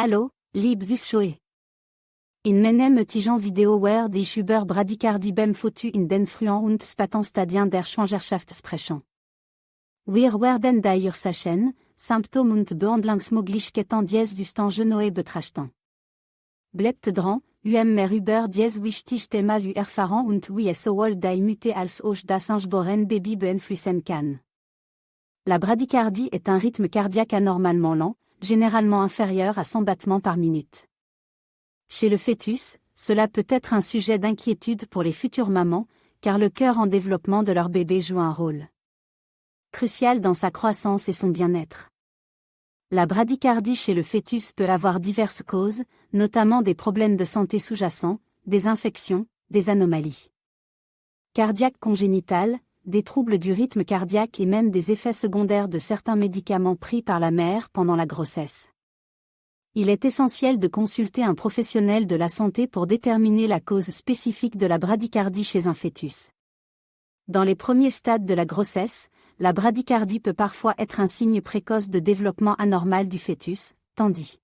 Hallo, liebe Zuschauer. In meinem heutigen Video werde ich über Bradykardie beim Foto in den frühen und späten Stadien der Schwangerschaft sprechen. Wir werden die Ursachen, Symptome und Behandlungsmöglichkeiten des Genauer betrachten. Bleibt dran, mehr über dieses wichtige Thema zu erfahren und wie es sowohl die Mutter als auch das Angeborene Baby beeinflussen kann. La bradykardie est un rythme cardiaque anormalement lent, généralement inférieur à 100 battements par minute. Chez le fœtus, cela peut être un sujet d'inquiétude pour les futures mamans, car le cœur en développement de leur bébé joue un rôle crucial dans sa croissance et son bien-être. La bradykardie chez le fœtus peut avoir diverses causes, notamment des problèmes de santé sous-jacents, des infections, des anomalies cardiaques congénitales, des troubles du rythme cardiaque et même des effets secondaires de certains médicaments pris par la mère pendant la grossesse. Il est essentiel de consulter un professionnel de la santé pour déterminer la cause spécifique de la bradykardie chez un fœtus. Dans les premiers stades de la grossesse, la bradykardie peut parfois être un signe précoce de développement anormal du fœtus, tandis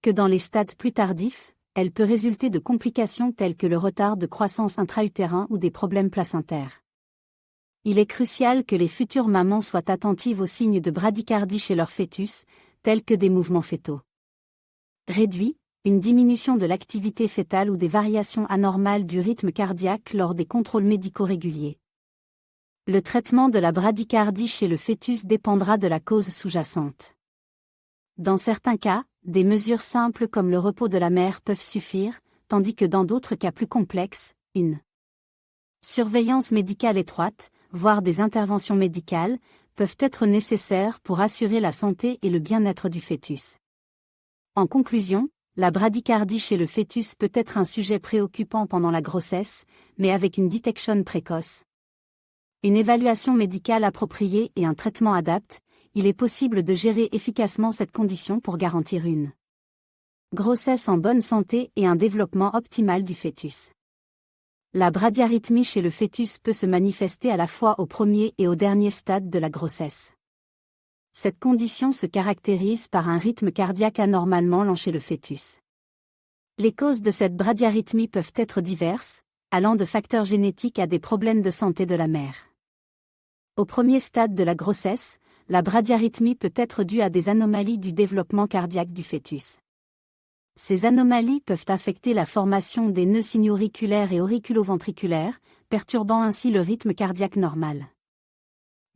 que dans les stades plus tardifs, elle peut résulter de complications telles que le retard de croissance intra-utérin ou des problèmes placentaires. Il est crucial que les futures mamans soient attentives aux signes de bradykardie chez leur fœtus, tels que des mouvements fœtaux réduits, une diminution de l'activité fœtale ou des variations anormales du rythme cardiaque lors des contrôles médicaux réguliers. Le traitement de la bradykardie chez le fœtus dépendra de la cause sous-jacente. Dans certains cas, des mesures simples comme le repos de la mère peuvent suffire, tandis que dans d'autres cas plus complexes, une surveillance médicale étroite, voire des interventions médicales, peuvent être nécessaires pour assurer la santé et le bien-être du fœtus. En conclusion, la bradykardie chez le fœtus peut être un sujet préoccupant pendant la grossesse, mais avec une détection précoce, une évaluation médicale appropriée et un traitement adapté, il est possible de gérer efficacement cette condition pour garantir une grossesse en bonne santé et un développement optimal du fœtus. La bradyarythmie chez le fœtus peut se manifester à la fois au premier et au dernier stade de la grossesse. Cette condition se caractérise par un rythme cardiaque anormalement lent chez le fœtus. Les causes de cette bradyarythmie peuvent être diverses, allant de facteurs génétiques à des problèmes de santé de la mère. Au premier stade de la grossesse, la bradyarythmie peut être due à des anomalies du développement cardiaque du fœtus. Ces anomalies peuvent affecter la formation des nœuds signo-auriculaires et auriculoventriculaires, perturbant ainsi le rythme cardiaque normal.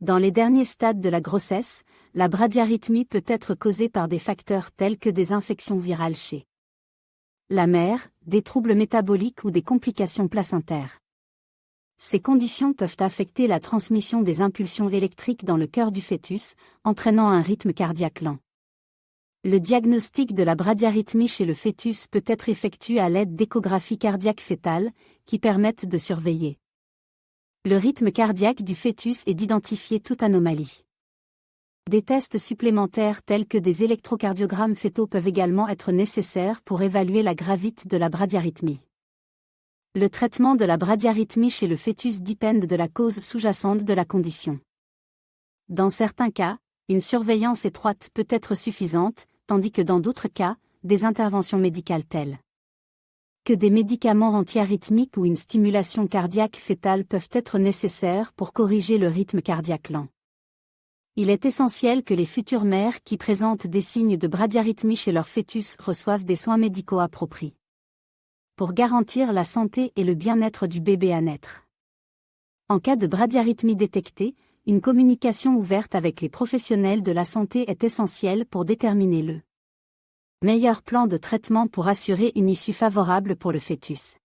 Dans les derniers stades de la grossesse, la bradyarythmie peut être causée par des facteurs tels que des infections virales chez la mère, des troubles métaboliques ou des complications placentaires. Ces conditions peuvent affecter la transmission des impulsions électriques dans le cœur du fœtus, entraînant un rythme cardiaque lent. Le diagnostic de la bradyarythmie chez le fœtus peut être effectué à l'aide d'échographies cardiaques fœtales, qui permettent de surveiller le rythme cardiaque du fœtus et d'identifier toute anomalie. Des tests supplémentaires tels que des électrocardiogrammes fœtaux peuvent également être nécessaires pour évaluer la gravité de la bradyarythmie. Le traitement de la bradyarythmie chez le fœtus dépend de la cause sous-jacente de la condition. Dans certains cas, une surveillance étroite peut être suffisante, tandis que dans d'autres cas, des interventions médicales telles que des médicaments antiarythmiques ou une stimulation cardiaque fœtale peuvent être nécessaires pour corriger le rythme cardiaque lent. Il est essentiel que les futures mères qui présentent des signes de bradyarythmie chez leur fœtus reçoivent des soins médicaux appropriés pour garantir la santé et le bien-être du bébé à naître. En cas de bradyarythmie détectée, une communication ouverte avec les professionnels de la santé est essentielle pour déterminer le meilleur plan de traitement pour assurer une issue favorable pour le fœtus.